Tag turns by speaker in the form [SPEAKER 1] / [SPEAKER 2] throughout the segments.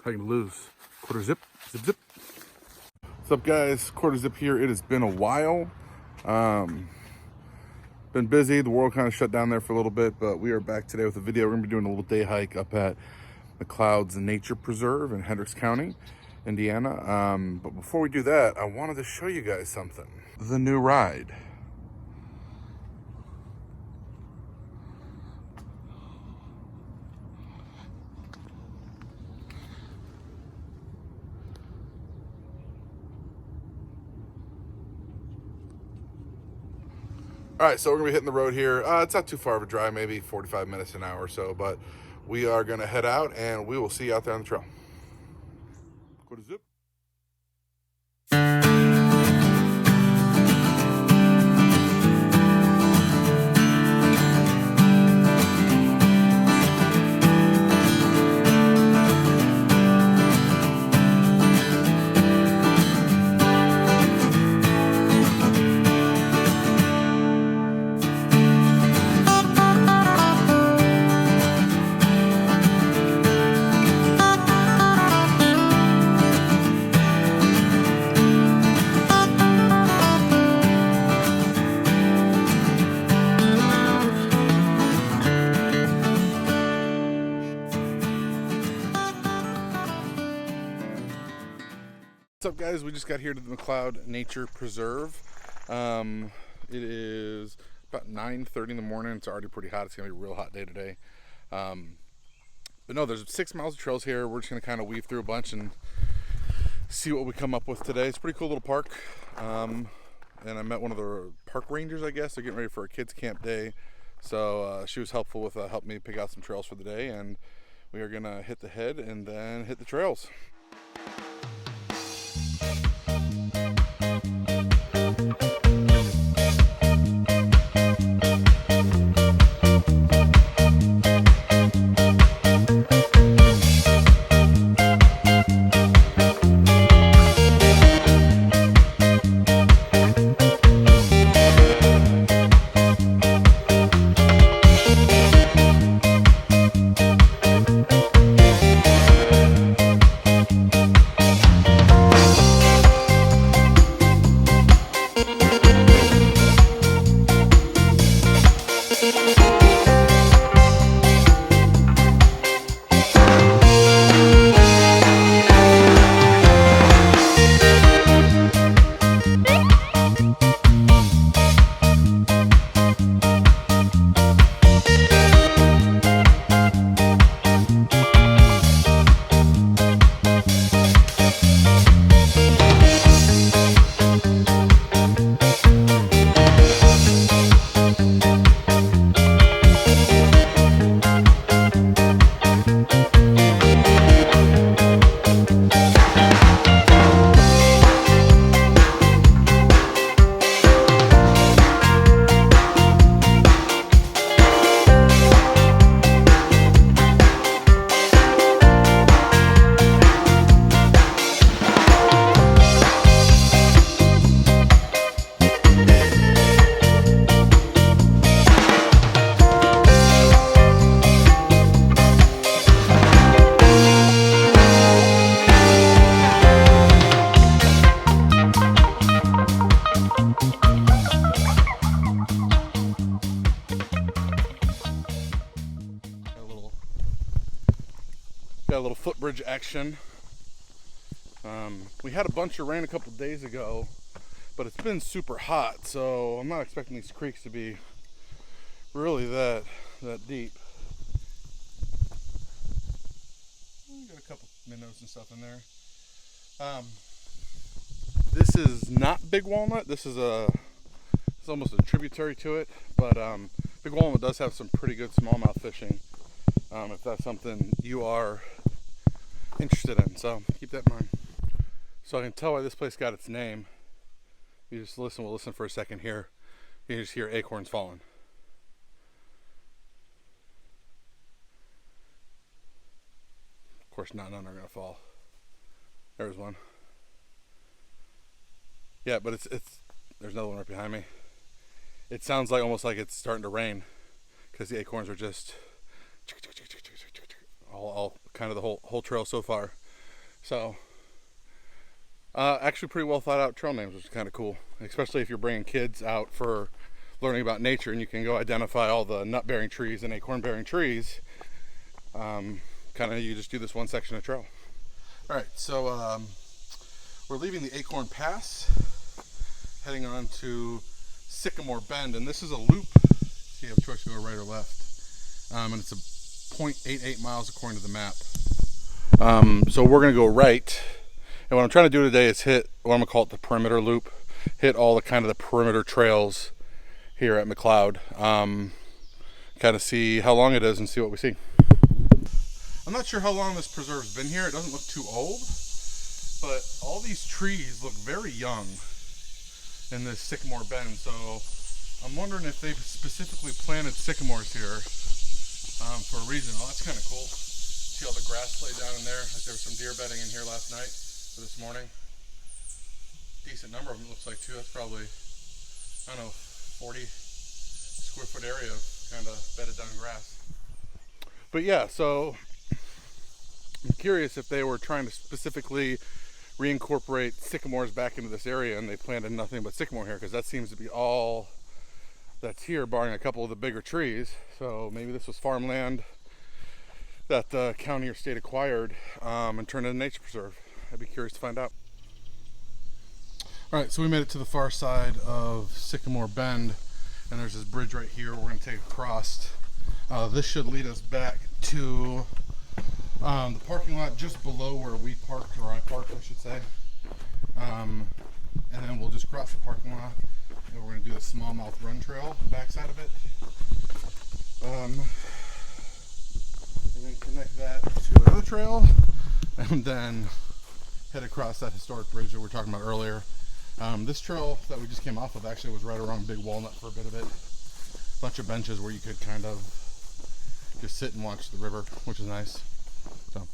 [SPEAKER 1] Hanging loose. Quarter zip, zip, zip. What's up, guys? Quarter zip here. It has been a while. Been busy. The world kind of shut down there for a little bit, but we are back today with a video. We're gonna be doing a little day hike up at McCloud Nature Preserve in Hendricks County, Indiana. But before we do that, I wanted to show you guys something. The new ride. All right, so we're gonna be hitting the road here. It's not too far of a drive, maybe 45 minutes, an hour or so, but we are gonna head out and we will see you out there on the trail. Go to zip. What's up, guys? We just got here to the McCloud Nature Preserve. It is about 9:30 in the morning. It's already pretty hot. It's gonna be a real hot day today. But no, there's 6 miles of trails here. We're just gonna kind of weave through a bunch and see what we come up with today. It's a pretty cool little park. And I met one of the park rangers, I guess. They're getting ready for a kids camp day. So she was helpful with helping me pick out some trails for the day. And we are gonna hit the head and then hit the trails. Got a little footbridge action. We had a bunch of rain a couple days ago, but it's been super hot, so I'm not expecting these creeks to be really that deep. We got a couple minnows and stuff in there. This is not Big Walnut. This is it's almost a tributary to it, but Big Walnut does have some pretty good smallmouth fishing. If that's something you are interested in, so keep that in mind. So I can tell why this place got its name. You just listen. We'll listen for a second here. You just hear acorns falling. Of course, none are gonna fall. There's one. Yeah, but it's there's another one right behind me. It sounds like almost like it's starting to rain because the acorns are just all kind of the whole trail so far. So actually pretty well thought out trail names, which is kind of cool, especially if you're bringing kids out for learning about nature and you can go identify all the nut bearing trees and acorn bearing trees. Kind of, you just do this one section of trail. All right, so we're leaving the Acorn Pass, heading on to Sycamore Bend, and this is a loop. So you have a choice to go right or left, and it's a 0.88 miles according to the map. So we're gonna go right, and what I'm trying to do today is hit what I'm gonna call it the perimeter loop, hit all the kind of the perimeter trails here at McCloud, kind of see how long it is and see what we see. I'm not sure how long this preserve's been here. It doesn't look too old, but all these trees look very young in this Sycamore Bend. So I'm wondering if they've specifically planted sycamores here for a reason. Oh, that's kind of cool. See all the grass laid down in there. Like there was some deer bedding in here last night or this morning. Decent number of them, looks like, too. That's probably, I don't know, 40 square foot area of kind of bedded down grass. But yeah, so I'm curious if they were trying to specifically reincorporate sycamores back into this area and they planted nothing but sycamore here, because that seems to be all that's here, barring a couple of the bigger trees. So maybe this was farmland that the county or state acquired and turned into a nature preserve. I'd be curious to find out. All right, so we made it to the far side of Sycamore Bend, and there's this bridge right here we're going to take across. This should lead us back to the parking lot just below where we parked, or I parked, I should say. And then we'll just cross the parking lot, and we're going to do the smallmouth run trail, the backside of it. And then connect that to another trail, and then head across that historic bridge that we were talking about earlier. This trail that we just came off of actually was right around Big Walnut for a bit of it. A bunch of benches where you could kind of just sit and watch the river, which is nice. So.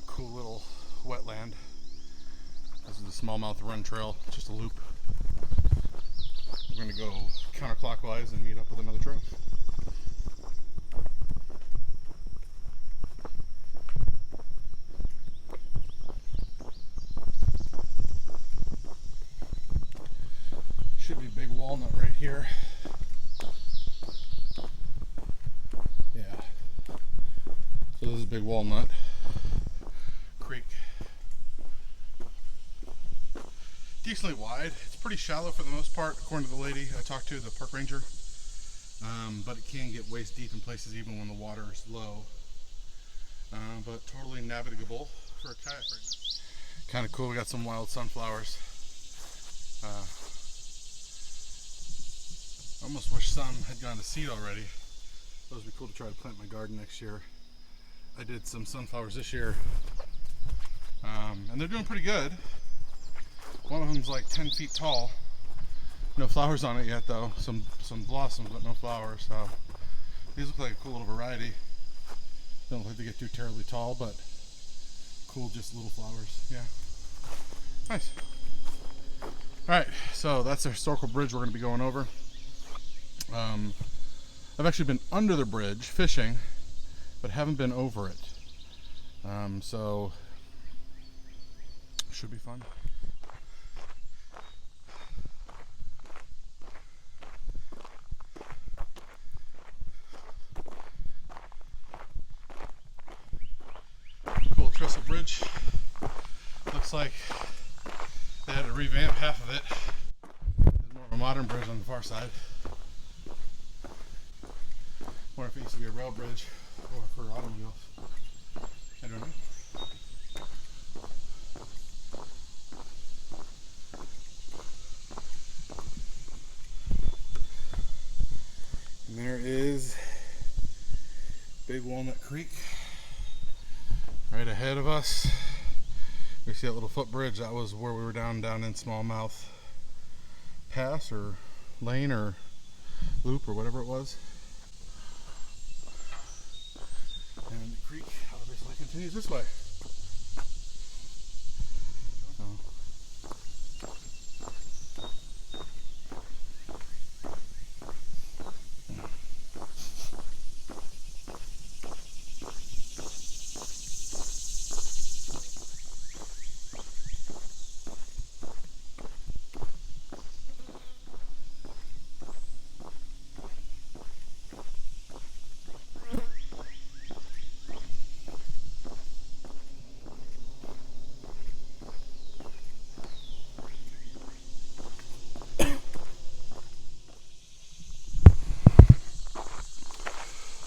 [SPEAKER 1] Cool little wetland. This is the smallmouth run trail, just a loop. We're going to go counterclockwise and meet up with another trail. Should be Big Walnut right here. Yeah. So this is Big Walnut Creek. Decently wide. It's pretty shallow for the most part, according to the lady I talked to, the park ranger. But it can get waist deep in places even when the water is low. But totally navigable for a kayak right now. Kind of cool. We got some wild sunflowers. Almost wish some had gone to seed already. Those would be cool to try to plant in my garden next year. I did some sunflowers this year. And they're doing pretty good. One of them's like 10 feet tall. No flowers on it yet though. Some blossoms, but no flowers. So these look like a cool little variety. Don't look like they get too terribly tall, but cool, just little flowers. Yeah, nice. All right, so that's the historical bridge we're going to be going over. I've actually been under the bridge fishing, but haven't been over it. So should be fun. Cool trestle bridge. Looks like they had to revamp half of it. There's more of a modern bridge on the far side. Or if it used to be a rail bridge or for automobiles. I don't know. And there is Big Walnut Creek Right ahead of us, we see that little footbridge. That was where we were down in Smallmouth Pass or Lane or Loop or whatever it was. And the creek obviously continues this way.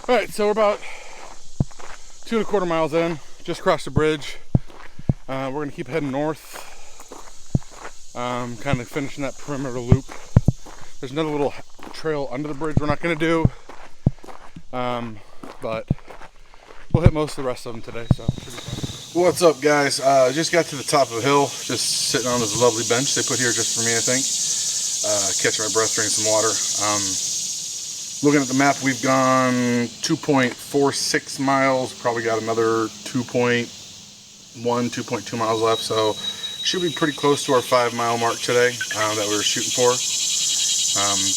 [SPEAKER 1] All right, so we're about 2¼ miles in, just crossed the bridge. We're gonna keep heading north, kind of finishing that perimeter loop. There's another little trail under the bridge we're not gonna do, but we'll hit most of the rest of them today, so it should be fun. What's up, guys? Just got to the top of a hill, just sitting on this lovely bench they put here just for me, I think. Catching my breath, drinking some water. Looking at the map, we've gone 2.46 miles, probably got another 2.1, 2.2 miles left, so should be pretty close to our 5-mile mark today that we were shooting for.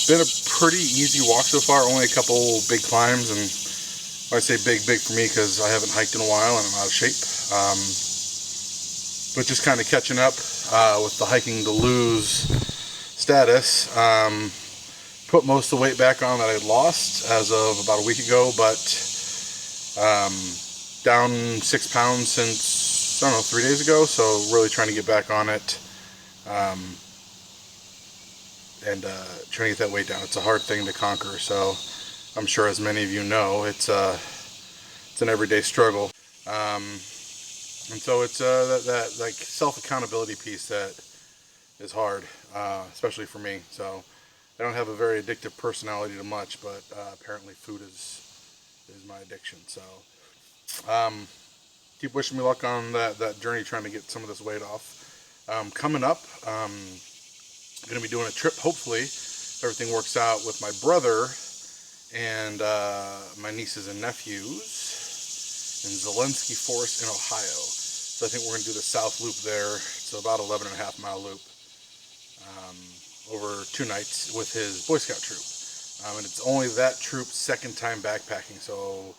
[SPEAKER 1] Been a pretty easy walk so far, only a couple big climbs, and I say big for me because I haven't hiked in a while and I'm out of shape. But just kind of catching up with the hiking to lose status. Put most of the weight back on that I had lost as of about a week ago, but down 6 pounds since, I don't know, 3 days ago, so really trying to get back on it and trying to get that weight down. It's a hard thing to conquer, so I'm sure as many of you know, it's an everyday struggle. And so it's that like self-accountability piece that is hard, especially for me. So I don't have a very addictive personality to much, but apparently food is my addiction. So keep wishing me luck on that journey, trying to get some of this weight off. Coming up, I'm going to be doing a trip, hopefully, if everything works out, with my brother and my nieces and nephews in Zelensky Forest in Ohio. So I think we're going to do the South Loop there. It's about 11.5-mile loop. Over 2 nights with his Boy Scout troop. And it's only that troop's second time backpacking, so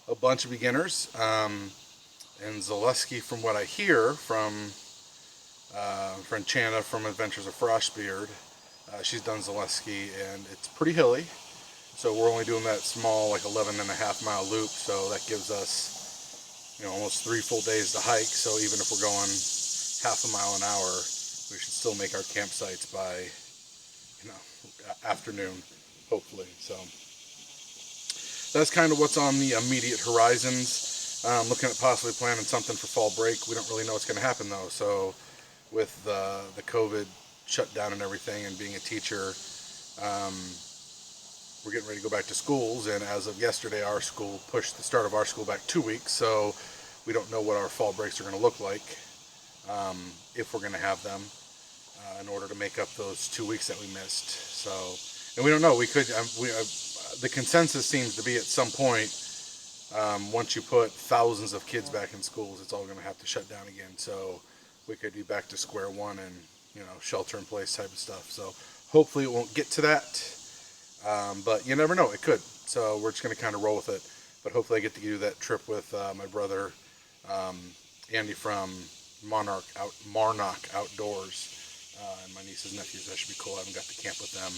[SPEAKER 1] a bunch of beginners. And Zaleski, from what I hear from friend Chana from Adventures of Frostbeard, she's done Zaleski, and it's pretty hilly. So we're only doing that small, like 11.5-mile loop, so that gives us, you know, almost 3 full days to hike. So even if we're going half a mile an hour, we should still make our campsites by, you know, afternoon, hopefully. So that's kind of what's on the immediate horizons. Looking at possibly planning something for fall break. We don't really know what's going to happen though. So with the COVID shutdown and everything, and being a teacher, we're getting ready to go back to schools. And as of yesterday, our school pushed the start of our school back 2 weeks. So we don't know what our fall breaks are going to look like, if we're going to have them. In order to make up those 2 weeks that we missed. So, and we don't know, we could, the consensus seems to be at some point, once you put thousands of kids back in schools, it's all going to have to shut down again. So we could be back to square one and, you know, shelter in place type of stuff. So hopefully it won't get to that, but you never know, it could. So we're just going to kind of roll with it. But hopefully I get to do that trip with my brother, Andy from Marnock Outdoors. And my nieces and nephews. That should be cool. I haven't got to camp with them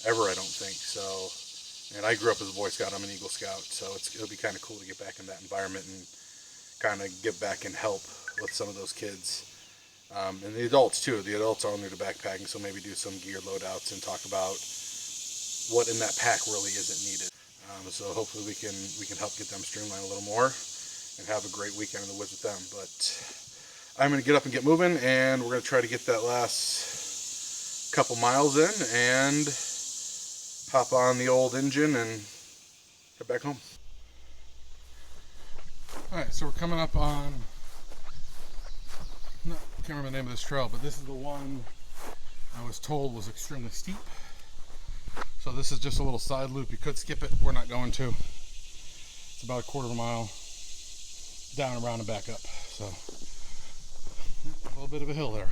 [SPEAKER 1] ever, I don't think. So, and I grew up as a Boy Scout. I'm an Eagle Scout, so it'll be kind of cool to get back in that environment and kind of give back and help with some of those kids. And the adults too. The adults are all new to backpacking, so maybe do some gear loadouts and talk about what in that pack really isn't needed. So hopefully we can help get them streamlined a little more and have a great weekend in the woods with them. But I'm going to get up and get moving, and we're going to try to get that last couple miles in and hop on the old engine and head back home. Alright, so we're coming up on, I can't remember the name of this trail, but this is the one I was told was extremely steep. So this is just a little side loop. You could skip it. We're not going to. It's about a quarter of a mile down, around, and back up. So a little bit of a hill there.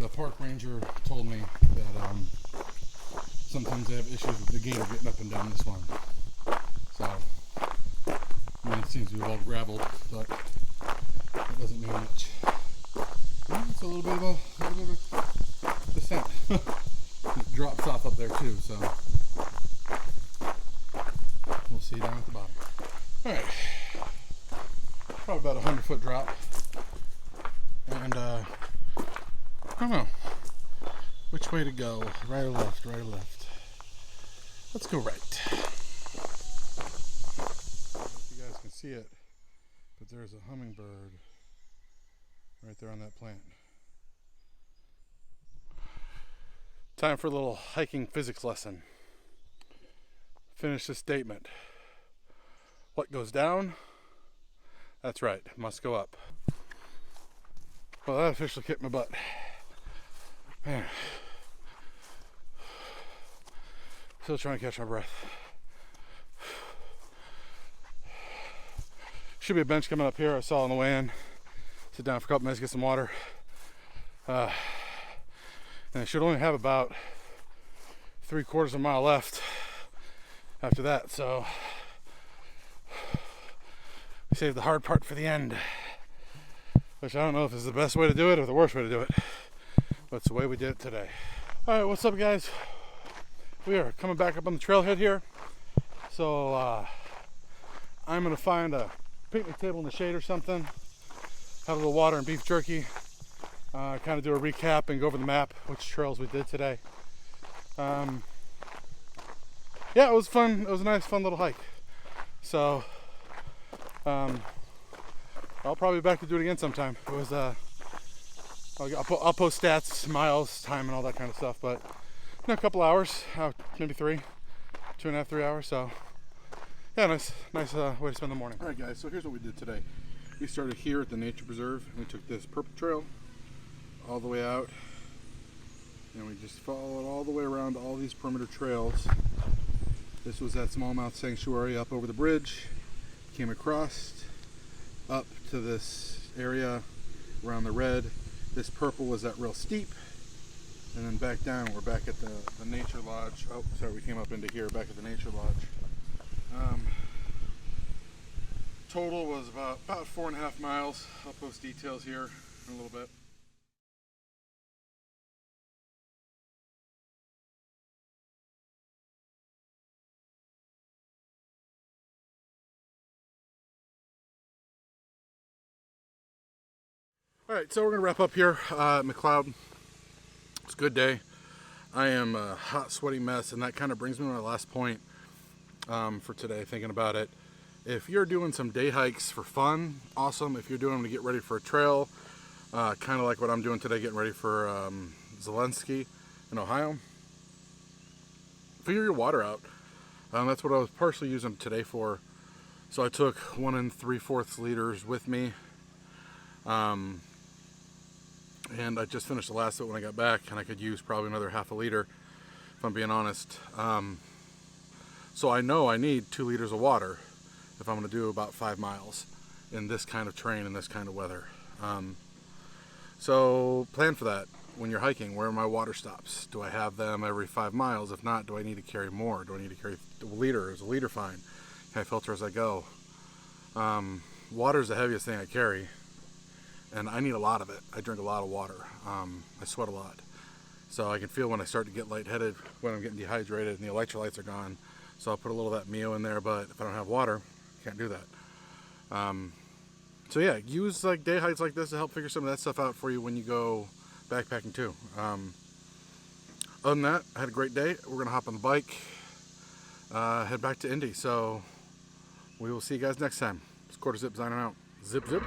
[SPEAKER 1] The park ranger told me that sometimes they have issues with the gator getting up and down this one. So I mean, it seems to be well graveled, but it doesn't mean much. It's a little bit of a descent. It drops off up there too, so we'll see down at the bottom. Alright, probably about 100-foot drop, and I don't know which way to go, right or left, right or left. Let's go right. I don't know if you guys can see it, but there's a hummingbird right there on that plant. Time for a little hiking physics lesson. Finish this statement. What goes down? That's right, must go up. Well, that officially kicked my butt. Man. Still trying to catch my breath. Should be a bench coming up here. I saw on the way in. Sit down for a couple minutes, get some water. And I should only have about 3/4 of a mile left after that, so save the hard part for the end, which I don't know if is the best way to do it or the worst way to do it, but it's the way we did it today. All right, what's up, guys? We are coming back up on the trailhead here, so I'm gonna find a picnic table in the shade or something, have a little water and beef jerky, kind of do a recap and go over the map, which trails we did today. Yeah, it was fun. It was a nice, fun little hike. So I'll probably be back to do it again sometime. It was I'll post stats, miles, time, and all that kind of stuff. But a couple hours, maybe 2.5, 3 hours. So yeah, nice way to spend the morning. All right, guys. So here's what we did today. We started here at the nature preserve, and we took this purple trail all the way out, and we just followed all the way around all these perimeter trails. This was that smallmouth sanctuary up over the bridge, came across up to this area around the red. This purple was that real steep, and then back down. We're back at the nature lodge. Oh, sorry, we came up into here, back at the nature lodge. Total was about 4.5 miles. I'll post details here in a little bit. All right, so we're gonna wrap up here at McCloud. It's a good day. I am a hot, sweaty mess, and that kind of brings me to my last point for today, thinking about it. If you're doing some day hikes for fun, awesome. If you're doing them to get ready for a trail, kind of like what I'm doing today, getting ready for Zelensky in Ohio, figure your water out. That's what I was partially using today for. So I took 1 3/4 liters with me. And I just finished the last of it when I got back, and I could use probably another half a liter if I'm being honest. So I know I need 2 liters of water if I'm going to do about 5 miles in this kind of terrain and this kind of weather. So plan for that when you're hiking. Where are my water stops? Do I have them every 5 miles? If not, do I need to carry more? Do I need to carry a liter? Is a liter fine? Can I filter as I go? Water is the heaviest thing I carry, and I need a lot of it. I drink a lot of water. I sweat a lot. So I can feel when I start to get lightheaded, when I'm getting dehydrated and the electrolytes are gone. So I'll put a little of that Mio in there, but if I don't have water, I can't do that. So yeah, use like day hikes like this to help figure some of that stuff out for you when you go backpacking too. Other than that, I had a great day. We're gonna hop on the bike, head back to Indy. So we will see you guys next time. It's Quarter Zip signing out. Zip, zip.